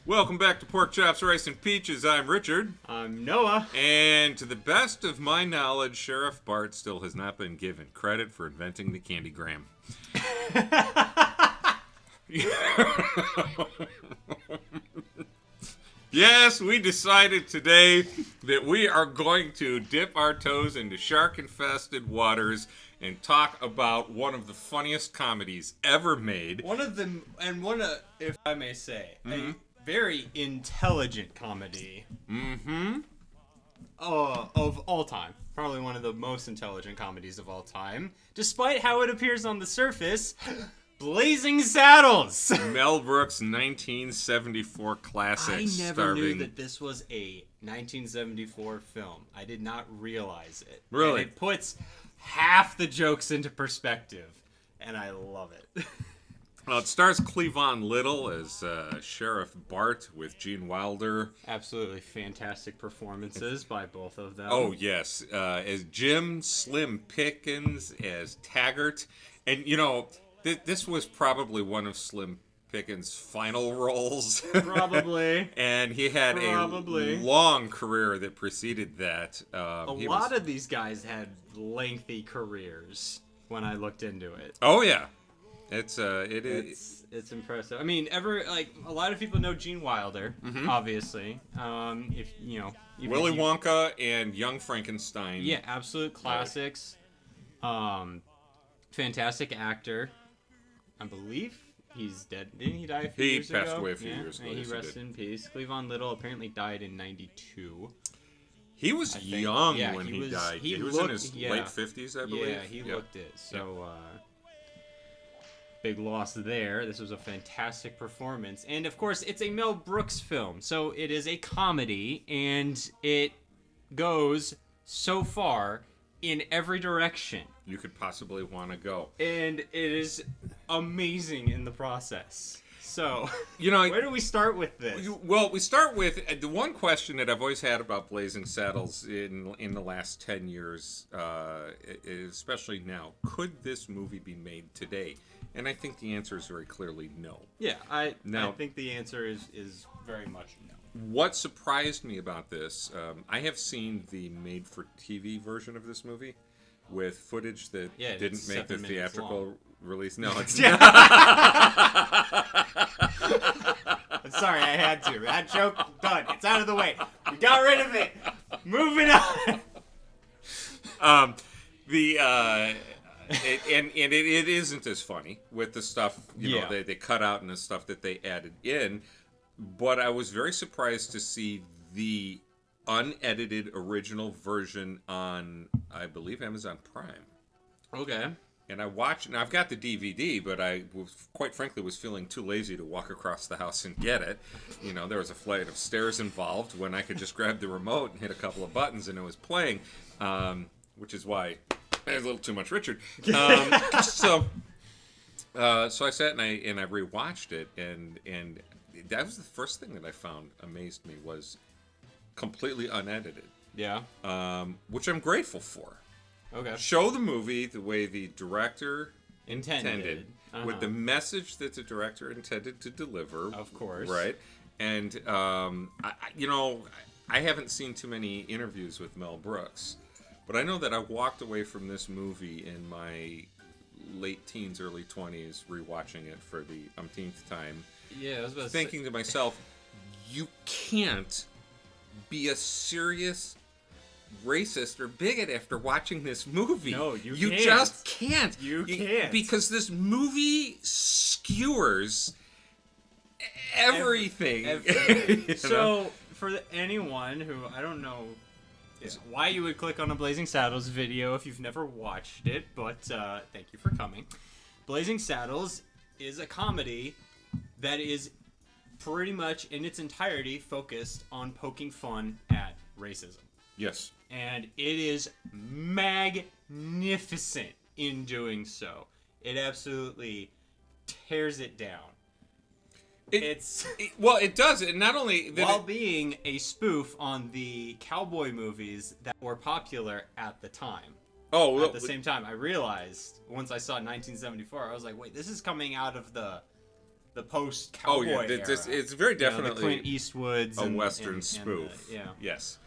Welcome back to Pork Chops, Rice, and Peaches. I'm Richard. I'm Noah. And to the best of my knowledge, Sheriff Bart still has not been given credit for inventing the candygram. Yes, we decided today that we are going to dip our toes into shark-infested waters and talk about one of the funniest comedies ever made. If I may say, a very intelligent comedy. Of all time. Probably one of the most intelligent comedies of all time. Despite how it appears on the surface, Blazing Saddles! Mel Brooks' 1974 classic. I never knew that this was a 1974 film. I did not realize it. Really? And it puts half the jokes into perspective, and I love it. Well, it stars Cleavon Little as Sheriff Bart with Gene Wilder. Absolutely fantastic performances by both of them. Oh, yes. As Jim Slim Pickens, as Taggart. And, you know, this was probably one of Slim Pickens' final roles. Probably. And he had a long career that preceded that. A lot of these guys had lengthy careers when I looked into it. Oh, yeah. It's impressive. I mean, a lot of people know Gene Wilder, obviously. Willy Wonka and Young Frankenstein. Yeah, absolute classics. Fantastic actor. I believe he's dead. Didn't he die a few years ago? He passed away a few years ago. He rested in peace. Cleavon Little apparently died in 92. He was young when he died. He was in his late 50s, I believe. Yeah, he looked it. So, big loss there. This was a fantastic performance. And, of course, it's a Mel Brooks film. So, it is a comedy, and it goes so far in every direction you could possibly want to go. And it is amazing in the process. So, where do we start with this? Well, we start with the one question that I've always had about Blazing Saddles in the last 10 years, especially now. Could this movie be made today? And I think the answer is very clearly no. Yeah, I think the answer is very much no. What surprised me about this, I have seen the made-for-TV version of this movie with footage that didn't make the theatrical release. No, it's not. I'm sorry, I had to. That joke, done. It's out of the way. We got rid of it. Moving on. It isn't as funny with the stuff they cut out and the stuff that they added in. But I was very surprised to see the unedited original version on, I believe, Amazon Prime. Okay. And I watched, and I've got the DVD, but I quite frankly was feeling too lazy to walk across the house and get it. There was a flight of stairs involved when I could just grab the remote and hit a couple of buttons and it was playing, which is why there's a little too much Richard. So I sat and I rewatched it, and that was the first thing that I found amazed me was completely unedited. Yeah. Which I'm grateful for. Okay. Show the movie the way the director intended. With the message that the director intended to deliver. Of course. Right. And, I haven't seen too many interviews with Mel Brooks, but I know that I walked away from this movie in my late teens, early 20s, rewatching it for the umpteenth time. Yeah, I was about to thinking to myself, you can't be a serious racist or bigot after watching this movie. No, you can't. You just can't. You can't. Because this movie skewers everything. So, for anyone who, I don't know why you would click on a Blazing Saddles video if you've never watched it, but thank you for coming. Blazing Saddles is a comedy that is pretty much in its entirety focused on poking fun at racism. Yes. And it is magnificent in doing so. It absolutely tears it down. It does. And not only while being a spoof on the cowboy movies that were popular at the time. Oh, well, at the same time, I realized once I saw 1974, I was like, wait, this is coming out of the the post cowboy era. It's very definitely the Clint Eastwoods a and, Western and spoof. yeah. Yes.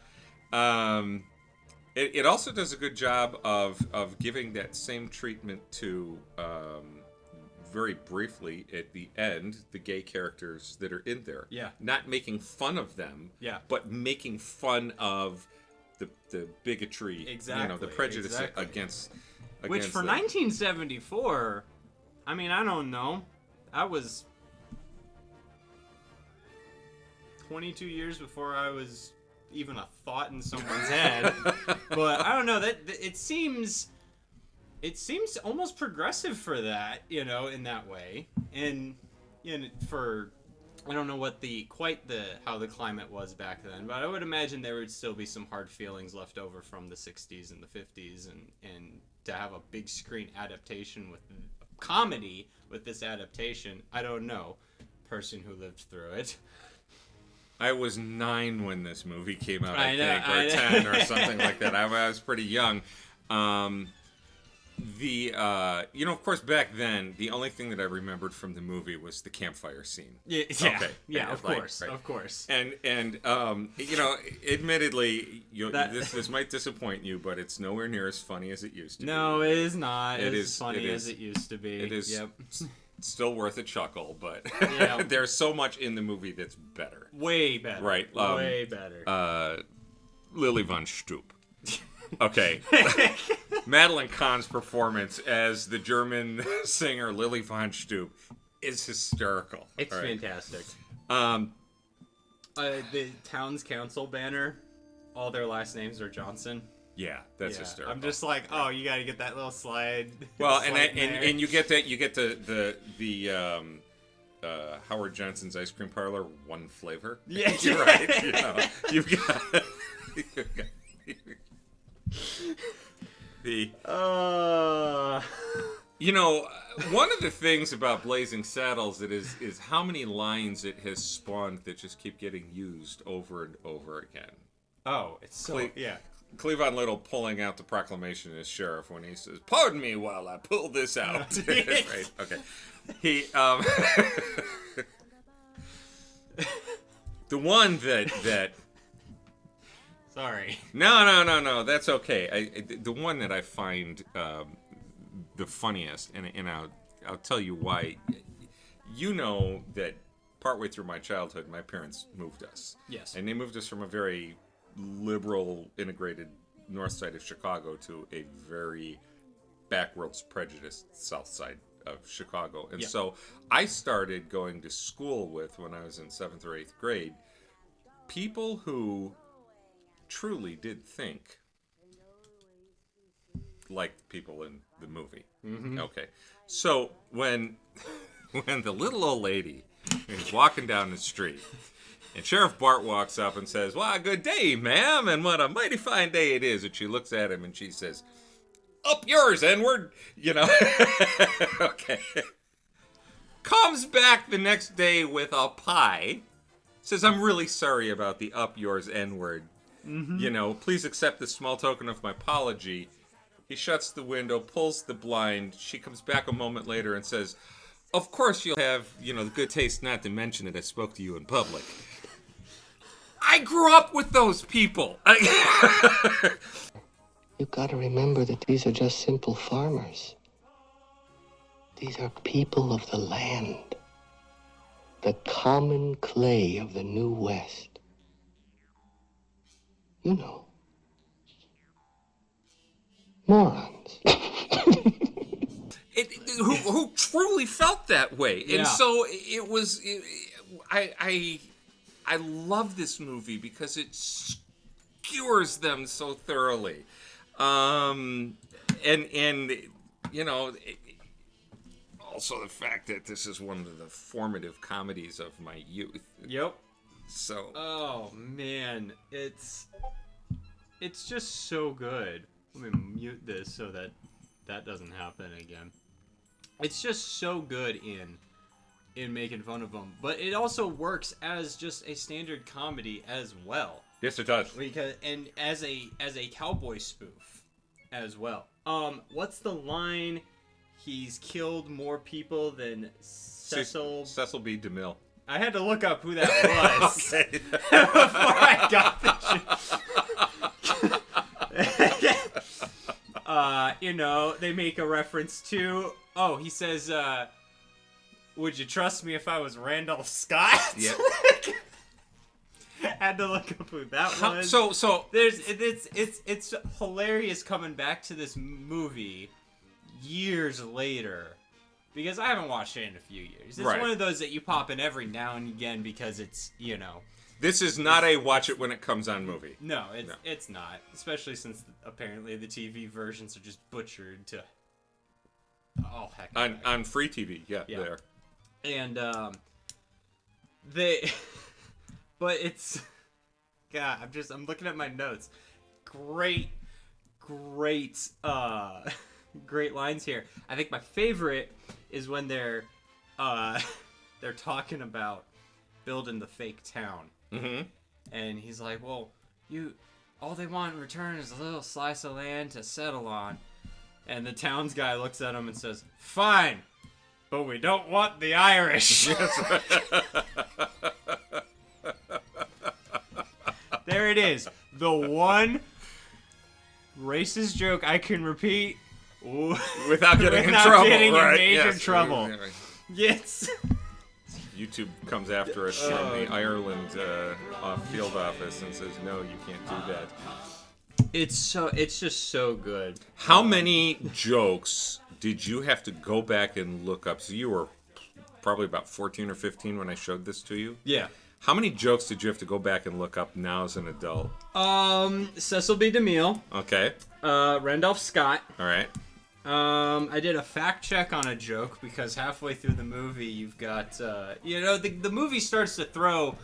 It also does a good job of giving that same treatment to, very briefly at the end, the gay characters that are in there. Yeah. Not making fun of them. Yeah. But making fun of the bigotry. Exactly. The prejudice against Which for them. 1974, I mean, I don't know. I was 22 years before I was even a thought in someone's head. But I don't know, that it seems almost progressive for that, in that way. And for I don't know what how the climate was back then, but I would imagine there would still be some hard feelings left over from the 60s and the 50s, and to have a big screen adaptation with comedy with this adaptation, I don't know, person who lived through it. I was 9 when this movie came out, I know, think, or 10 or something like that. I was pretty young. Of course, back then, the only thing that I remembered from the movie was the campfire scene. Yeah, okay. Of course. And admittedly, this might disappoint you, but it's nowhere near as funny as it used to be. No, it is not. It is is funny as it used to be. It is. Yep. Still worth a chuckle, but Yeah. there's so much in the movie that's better. Way better. Right. Way better. Lily von Stoop. Okay. Madeline Kahn's performance as the German singer Lily von Stoop is hysterical. It's right? fantastic. The town's council banner, all their last names are Johnson. Yeah, that's hysterical. I'm just like, oh, you got to get that little slide. Well, slide and you get the Howard Johnson's ice cream parlor, one flavor. Yeah, you're right. You've got the. One of the things about Blazing Saddles is how many lines it has spawned that just keep getting used over and over again. Oh, it's so yeah. Cleavon Little pulling out the proclamation as sheriff when he says, "Pardon me while I pull this out." Right? Okay. He the one that Sorry. No. That's okay. The one that I find the funniest, and I'll tell you why. You know that partway through my childhood, my parents moved us. Yes. And they moved us from a very liberal, integrated north side of Chicago to a very backwards, prejudiced south side of Chicago. And so I started going to school with, when I was in 7th or 8th grade, people who truly did think like people in the movie. Mm-hmm. Okay. So when the little old lady is walking down the street, and Sheriff Bart walks up and says, "Well, good day, ma'am, and what a mighty fine day it is." And she looks at him and she says, "Up yours, N-word." Okay. Comes back the next day with a pie. Says, "I'm really sorry about the up yours, N-word. Mm-hmm. Please accept this small token of my apology." He shuts the window, pulls the blind. She comes back a moment later and says, "Of course you'll have, the good taste not to mention that I spoke to you in public." I grew up with those people. You gotta remember that these are just simple farmers. These are people of the land. The common clay of the New West. Morons. Who truly felt that way. And so it was... I love this movie because it skewers them so thoroughly. Also the fact that this is one of the formative comedies of my youth. Yep. So. Oh man, it's just so good. Let me mute this so that doesn't happen again. It's just so good in making fun of them, but it also works as just a standard comedy as well. Yes, it does. And as a cowboy spoof as well. What's the line? he's killed more people than Cecil B. DeMille. I had to look up who that was before I got the shit. They make a reference to. Oh, he says, "Would you trust me if I was Randolph Scott?" Yep. Had to look up who that was. So it's hilarious coming back to this movie years later. Because I haven't watched it in a few years. It's one of those that you pop in every now and again because it's, This is not a watch it when it comes on movie. No, it's not. Especially since apparently the TV versions are just butchered to... Oh, heck. On free TV, yeah. There. And, they... But it's... God, I'm looking at my notes. Great lines here. I think my favorite is when they're talking about building the fake town. Mm-hmm. And he's like, well, all they want in return is a little slice of land to settle on. And the town's guy looks at him and says, fine, but we don't want the Irish. There it is. The one racist joke I can repeat without getting in major trouble. Yes. YouTube comes after us from the Ireland field office and says, "No, you can't do that." It's just so good. How many jokes did you have to go back and look up? So you were probably about 14 or 15 when I showed this to you. Yeah. How many jokes did you have to go back and look up now as an adult? Cecil B. DeMille. Okay. Randolph Scott. All right. I did a fact check on a joke because halfway through the movie you've got, the movie starts to throw,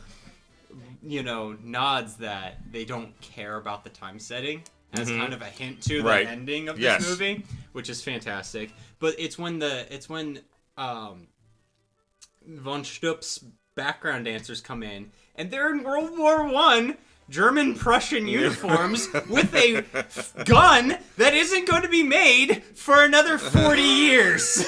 nods that they don't care about the time setting as kind of a hint to the ending of this movie, which is fantastic. But it's when Von Stupp's background dancers come in and they're in World War I. German-Prussian uniforms with a gun that isn't going to be made for another 40 years.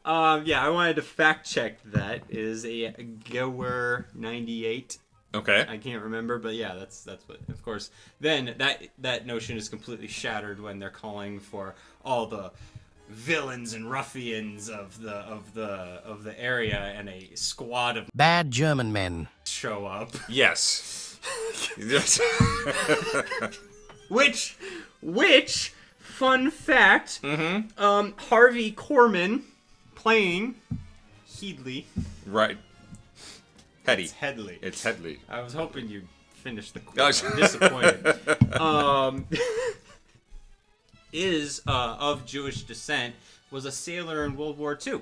I wanted to fact-check that. It is a Gower 98. Okay. I can't remember, but yeah, that's what. Of course, then that notion is completely shattered when they're calling for all the villains and ruffians of the area, and a squad of bad German men show up. Yes. Which fun fact, Harvey Korman playing Headley. Right. Heady. It's Headley. It's Headley. I was hoping you'd finish the quote. I'm disappointed. Is of Jewish descent, was a sailor in World War II.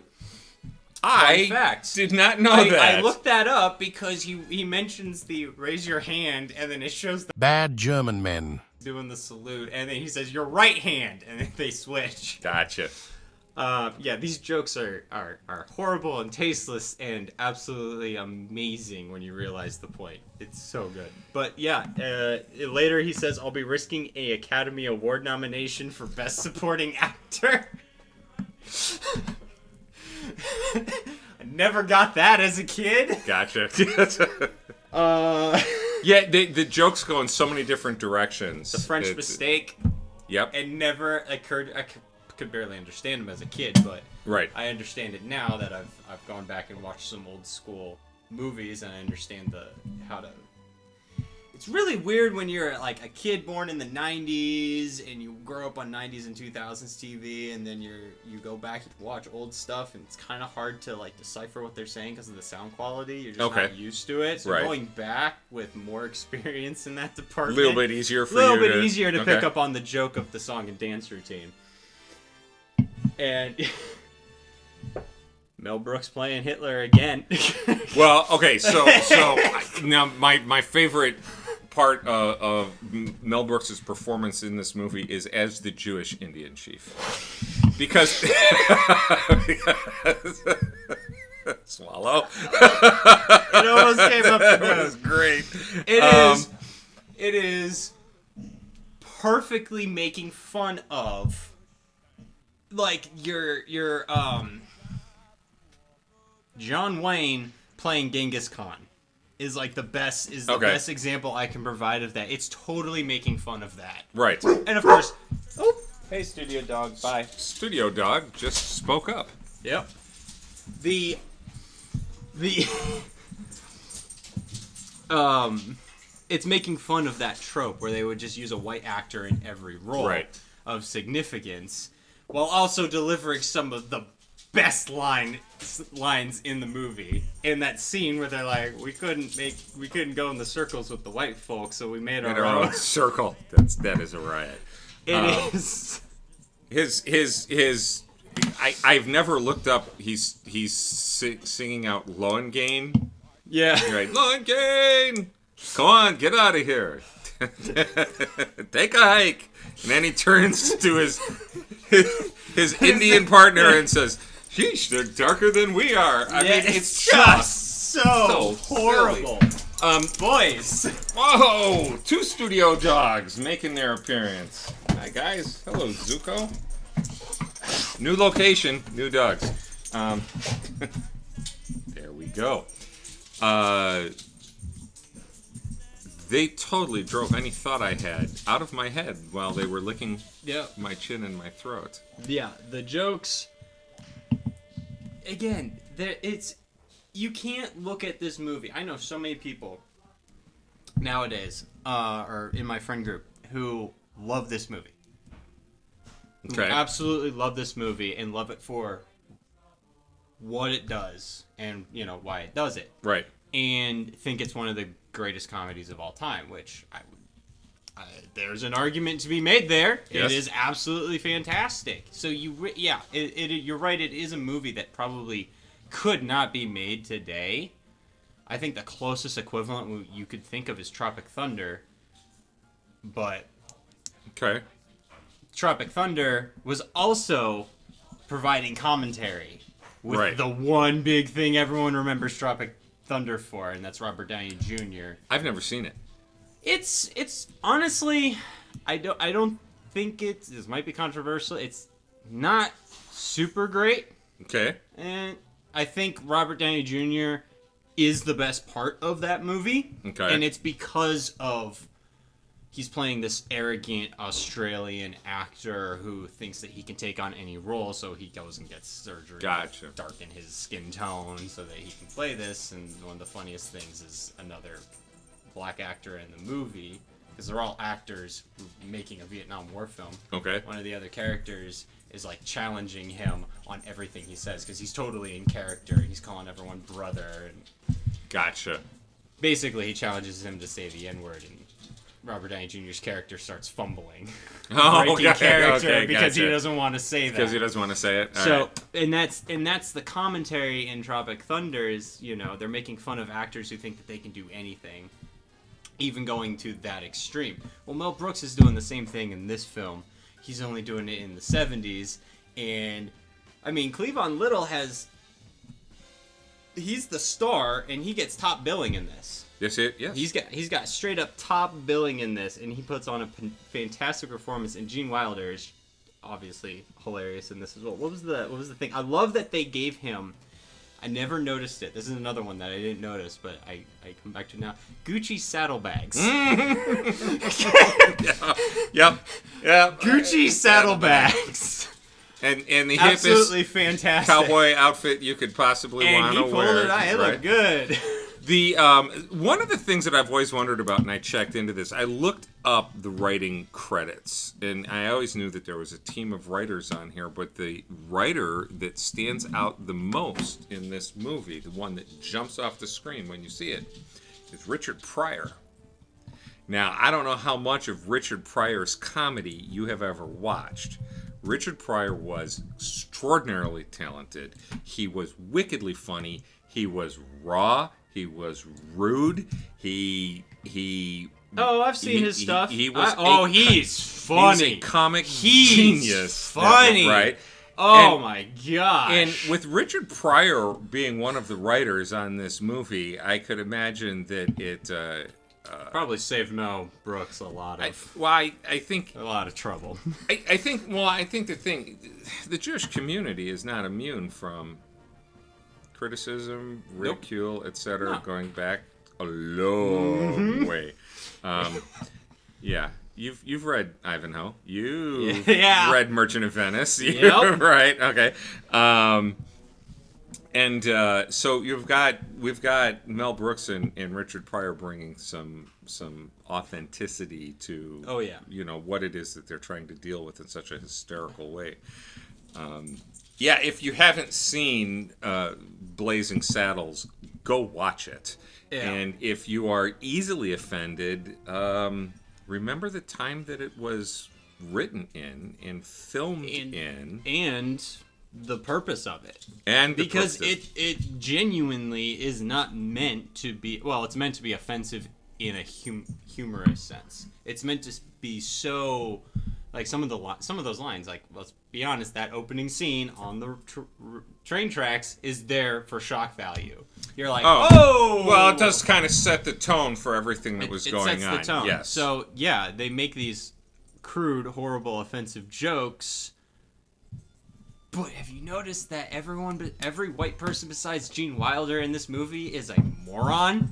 I did not know that. I looked that up because he mentions the raise your hand, and then it shows the bad German men doing the salute, and then he says your right hand, and then they switch. Gotcha. These jokes are horrible and tasteless and absolutely amazing when you realize the point. It's so good. But later he says, I'll be risking a Academy Award nomination for Best Supporting Actor. I never got that as a kid. Gotcha. The jokes go in so many different directions. The French mistake. Yep. It never occurred. I could barely understand them as a kid, but I understand it now that I've gone back and watched some old school movies, and I understand how to. It's really weird when you're like a kid born in the 90s and you grow up on 90s and 2000s TV, and then you go back and watch old stuff, and it's kind of hard to like decipher what they're saying because of the sound quality. You're just not used to it. So going back with more experience in that department, a little bit easier to pick up on the joke of the song and dance routine. And Mel Brooks playing Hitler again. Well, okay, so now my favorite part of Mel Brooks' performance in this movie is as the Jewish Indian chief, because swallow. It almost came up. That was great. It is perfectly making fun of like your John Wayne playing Genghis Khan is like the best best example I can provide of that. It's totally making fun of that. Right. And of course, hey studio dog, bye. Studio dog just spoke up. Yep. The it's making fun of that trope where they would just use a white actor in every role of significance, while also delivering some of the best lines in the movie. In that scene where they're like, we couldn't go in the circles with the white folks, so we made our own circle. That is a riot. It is. I've never looked up. He's singing out Lohengrin. Yeah. You're right, Lohengrin. Come on, get out of here. Take a hike. And then he turns to his Indian partner and says, "Sheesh, they're darker than we are." I mean, it's just so horrible. Boys. Whoa! 2 studio dogs making their appearance. Hi, guys. Hello, Zuko. New location, new dogs. There we go. They totally drove any thought I had out of my head while they were licking my chin and my throat. Yeah, the jokes. Again, you can't look at this movie. I know so many people nowadays, or in my friend group, who love this movie. Who absolutely love this movie and love it for what it does and, why it does it. Right. And think it's one of the greatest comedies of all time, which there's an argument to be made there. Yes. It is absolutely fantastic. So you're right. It is a movie that probably could not be made today. I think the closest equivalent you could think of is Tropic Thunder, but Tropic Thunder was also providing commentary with the one big thing everyone remembers Tropic Thunder for, and that's Robert Downey Jr. I've never seen it. It's honestly, I don't think this might be controversial. It's not super great. Okay. And I think Robert Downey Jr. is the best part of that movie. Okay. And it's because of he's playing this arrogant Australian actor who thinks that he can take on any role, so he goes and gets surgery to darken his skin tone so that he can play this. And one of the funniest things is another black actor in the movie, because they're all actors making a Vietnam War film. Okay. One of the other characters is like challenging him on everything he says, because he's totally in character. He's calling everyone brother. And Gotcha. basically, he challenges him to say the N-word, and Robert Downey Jr.'s character starts fumbling. Breaking character because he doesn't want to say that. Because he doesn't want to say it. All right. and that's the commentary in Tropic Thunder is, they're making fun of actors who think that they can do anything, even going to that extreme. Well, Mel Brooks is doing the same thing in this film. He's only doing it in the 70s, and I mean, Cleavon Little he's the star, and he gets top billing in this. Yes. He's got straight up top billing in this, and he puts on a fantastic performance. And Gene Wilder is obviously hilarious in this as well. What was the thing? I love that they gave him. I never noticed it. This is another one that I didn't notice, but I come back to now. Gucci saddlebags. Yep. Gucci saddlebags. And the absolutely hippest fantastic cowboy outfit you could possibly want to wear. And he pulled it out. It looked good. The one of the things that I've always wondered about, and I checked into this, I looked up the writing credits, and I always knew that there was a team of writers on here, but the writer that stands out the most in this movie, the one that jumps off the screen when you see it, is Richard Pryor. Now, I don't know how much of Richard Pryor's comedy you have ever watched. Richard Pryor was extraordinarily talented. He was wickedly funny. He was raw. He was rude. I've seen his stuff. He's funny. He's a comic genius. Funny. Right? My gosh. And with Richard Pryor being one of the writers on this movie, I could imagine that Probably saved Mel Brooks a lot of I think trouble. I think the Jewish community is not immune from criticism, ridicule, etc. No. Going back a long way. Yeah, you've read Ivanhoe. You've read Merchant of Venice. Yep. Right. Okay. So we've got Mel Brooks and Richard Pryor bringing some authenticity to what it is that they're trying to deal with in such a hysterical way. If you haven't seen Blazing Saddles, go watch it. Yeah. And if you are easily offended, remember the time that it was written in and filmed in. And the purpose of it. And because it genuinely is not meant to be, well, it's meant to be offensive in a humorous sense. It's meant to be so, like some of those lines, like, let's be honest, that opening scene on the train tracks is there for shock value. You're like, oh! Well, it does kind of set the tone for everything that was going on. It sets the tone. Yes. So, yeah, they make these crude, horrible, offensive jokes. But have you noticed that every white person besides Gene Wilder in this movie is a moron?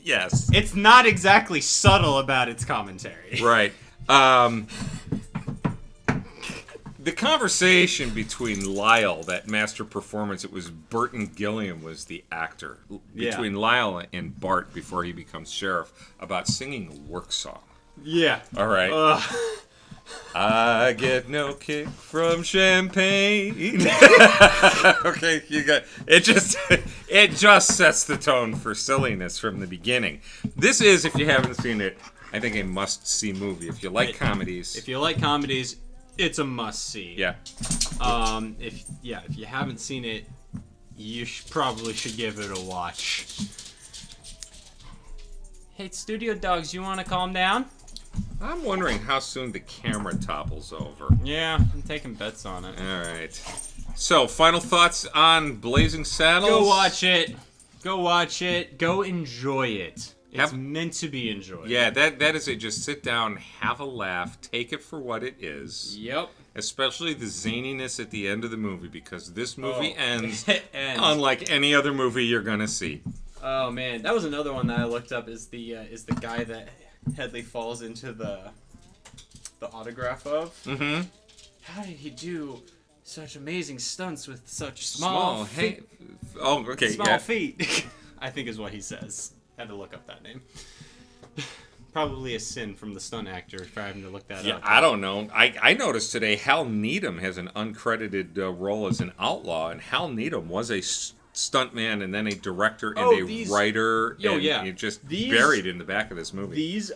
Yes. It's not exactly subtle about its commentary. Right. The conversation between Lyle, that master performance, it was Burton Gilliam was the actor. Between Lyle and Bart before he becomes sheriff about singing a work song. Yeah. All right. I get no kick from champagne. Okay, you got it. It just sets the tone for silliness from the beginning. This is, if you haven't seen it, I think a must-see movie. If you like comedies, it's a must-see. Yeah. If you haven't seen it, you probably should give it a watch. Hey, Studio Dogs, you want to calm down? I'm wondering how soon the camera topples over. Yeah, I'm taking bets on it. All right. So, final thoughts on Blazing Saddles? Go watch it. Go enjoy it. It's meant to be enjoyed. Yeah, that is it. Just sit down, have a laugh, take it for what it is. Yep. Especially the zaniness at the end of the movie, because this movie ends unlike any other movie you're gonna see. Oh man, that was another one that I looked up. Is the guy that Headley falls into the autograph of. Mm-hmm. How did he do such amazing stunts with such small feet? Small feet. I think is what he says. Had to look up that name. Probably a sin from the stunt actor for having to look that up. Yeah, I don't know. I noticed today Hal Needham has an uncredited role as an outlaw, and Hal Needham was a stuntman and then a director and writer. And just buried in the back of this movie. These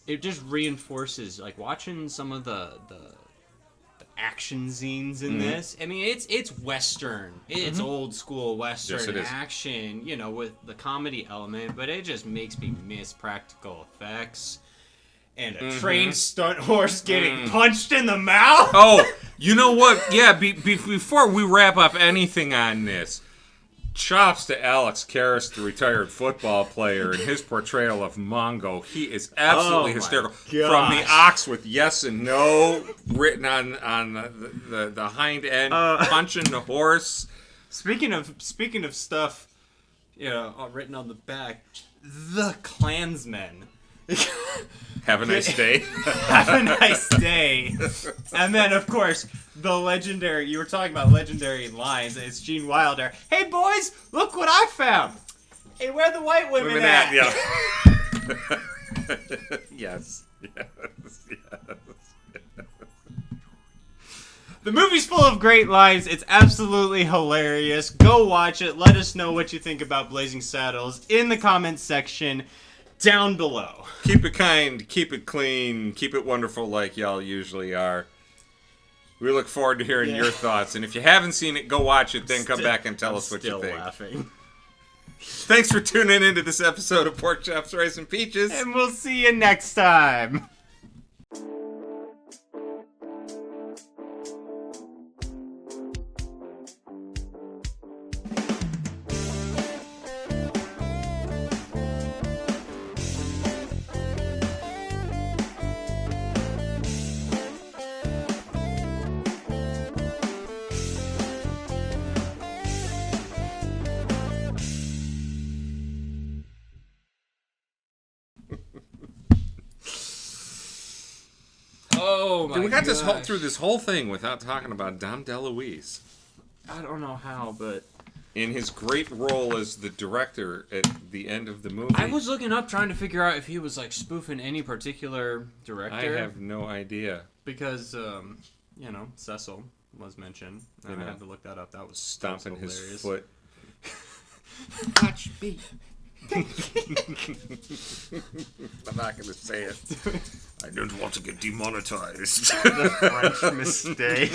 it just reinforces, like, watching some of the action scenes in this. I mean, it's Western. It's old school Western action, with the comedy element, but it just makes me miss practical effects. And a trained stunt horse getting punched in the mouth. Oh, you know what? Yeah, before we wrap up anything on this, chops to Alex Karras, the retired football player, and his portrayal of Mongo. He is absolutely hysterical. From the ox with yes and no written on the hind end, punching the horse. Speaking of stuff, written on the back, the Klansmen. Have a nice day. Have a nice day. And then, of course, the legendary, you were talking about legendary lines. It's Gene Wilder. Hey, boys, look what I found. Hey, where are the white women at? Yeah. Yes. The movie's full of great lines. It's absolutely hilarious. Go watch it. Let us know what you think about Blazing Saddles in the comments section down below. Keep it kind, keep it clean, keep it wonderful like y'all usually are. We look forward to hearing your thoughts. And if you haven't seen it, go watch it, then come back and tell us what you think. Laughing. Thanks for tuning into this episode of Pork Chops, Rice, and Peaches. And we'll see you next time. Oh my! Dude, we got gosh. through this whole thing without talking about Dom DeLuise. I don't know how, but In his great role as the director at the end of the movie. I was looking up trying to figure out if he was like spoofing any particular director. I have no idea. Because Cecil was mentioned. And I had to look that up. That was Stomping his hilarious. foot. Watch me. I'm not going to say it. I don't want to get demonetized. The French mistake.